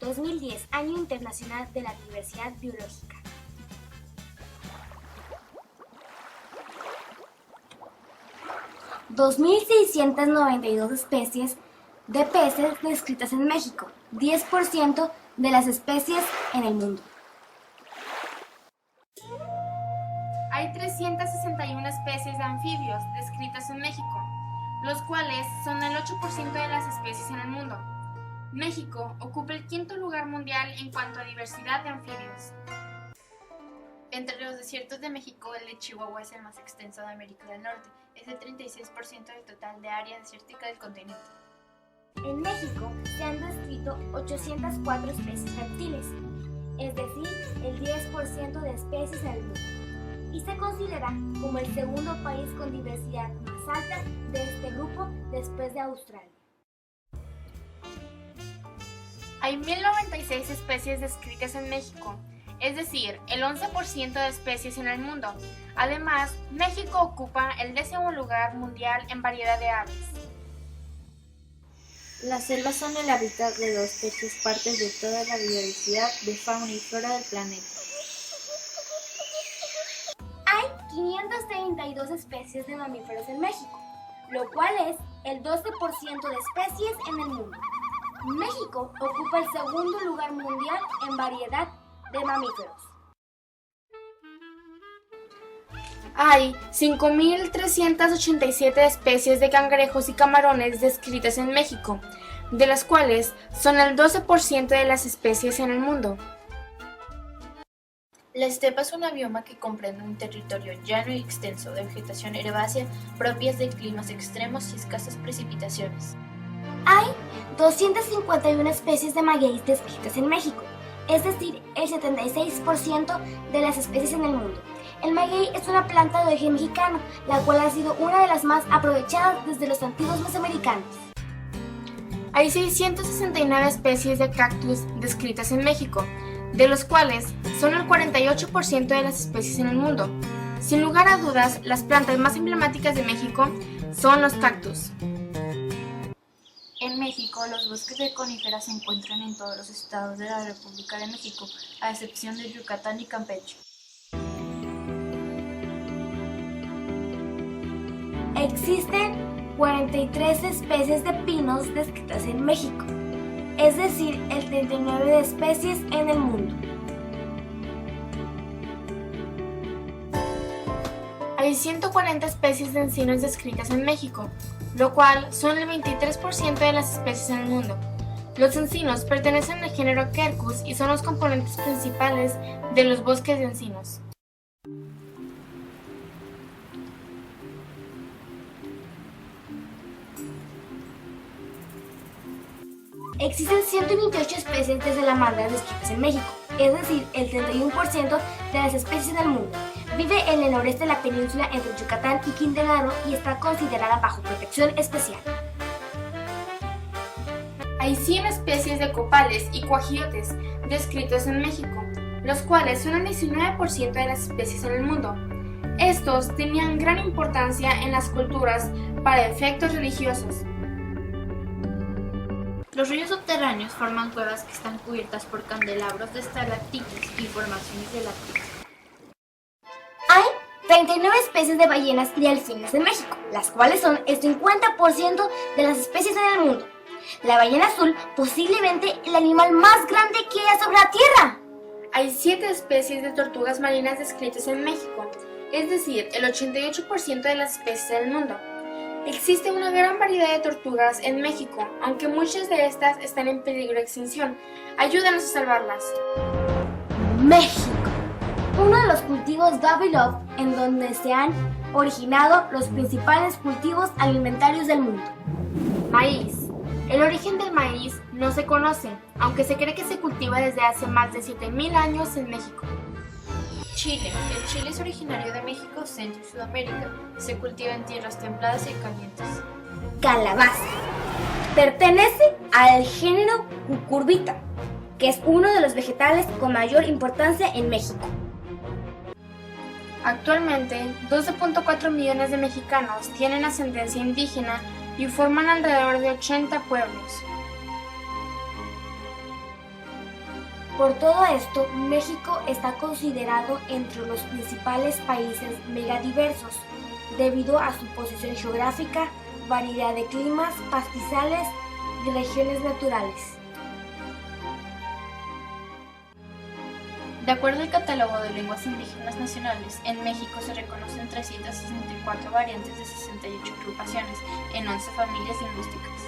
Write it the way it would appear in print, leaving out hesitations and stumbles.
2010, Año Internacional de la Diversidad Biológica. $2,692 especies de peces descritas en México, 10% de las especies en el mundo. Hay 361 especies de anfibios descritas en México, los cuales son el 8% de las especies en el mundo. México ocupa el 5º lugar mundial en cuanto a diversidad de anfibios. Entre los desiertos de México, el de Chihuahua es el más extenso de América del Norte. Es el 36% del total de área desértica del continente. En México se han descrito 804 especies reptiles, es decir, el 10% de especies en el mundo, y se considera como el segundo país con diversidad más alta de este grupo después de Australia. Hay 1,096 especies descritas en México, es decir, el 11% de especies en el mundo. Además, México ocupa el 10º lugar mundial en variedad de aves. Las selvas son el hábitat de 2/3 partes de toda la biodiversidad de fauna y flora del planeta. Hay 532 especies de mamíferos en México, lo cual es el 12% de especies en el mundo. México ocupa el 2º lugar mundial en variedad de mamíferos. Hay 5,387 especies de cangrejos y camarones descritas en México, de las cuales son el 12% de las especies en el mundo. La estepa es una bioma que comprende un territorio llano y extenso de vegetación herbácea propias de climas extremos y escasas precipitaciones. Hay 251 especies de magueyes descritas en México, es decir, el 76% de las especies en el mundo. El maguey es una planta de origen mexicano, la cual ha sido una de las más aprovechadas desde los antiguos mesoamericanos. Hay 669 especies de cactus descritas en México, de los cuales son el 48% de las especies en el mundo. Sin lugar a dudas, las plantas más emblemáticas de México son los cactus. En México, los bosques de coníferas se encuentran en todos los estados de la República de México, a excepción de Yucatán y Campeche. Existen 43 especies de pinos descritas en México, es decir, el 39 de especies en el mundo. Hay 140 especies de encinos descritas en México, lo cual son el 23% de las especies en el mundo. Los encinos pertenecen al género Quercus y son los componentes principales de los bosques de encinos. Existen 128 especies de salamandras descritas en México, es decir, el 31% de las especies en el mundo. Vive en el noreste de la península entre Yucatán y Quintana Roo y está considerada bajo protección especial. Hay 100 especies de copales y cuajillotes descritos en México, los cuales son el 19% de las especies en el mundo. Estos tenían gran importancia en las culturas para efectos religiosos. Los ríos subterráneos forman cuevas que están cubiertas por candelabros de estalactitas y formaciones de lactitas. Hay 39 especies de ballenas y delfines en México, las cuales son el 50% de las especies en el mundo. La ballena azul, posiblemente el animal más grande que haya sobre la Tierra. Hay 7 especies de tortugas marinas descritas en México, es decir, el 88% de las especies en el mundo. Existe una gran variedad de tortugas en México, aunque muchas de estas están en peligro de extinción. Ayúdanos a salvarlas. México, uno de los cultivos Gavilov en donde se han originado los principales cultivos alimentarios del mundo. Maíz. El origen del maíz no se conoce, aunque se cree que se cultiva desde hace más de 7,000 años en México. Chile. El chile es originario de México, Centro y Sudamérica. Se cultiva en tierras templadas y calientes. Calabaza. Pertenece al género Cucurbita, que es uno de los vegetales con mayor importancia en México. Actualmente, 12.4 millones de mexicanos tienen ascendencia indígena y forman alrededor de 80 pueblos. Por todo esto, México está considerado entre los principales países megadiversos, debido a su posición geográfica, variedad de climas, pastizales y regiones naturales. De acuerdo al Catálogo de Lenguas Indígenas Nacionales, en México se reconocen 364 variantes de 68 agrupaciones en 11 familias lingüísticas.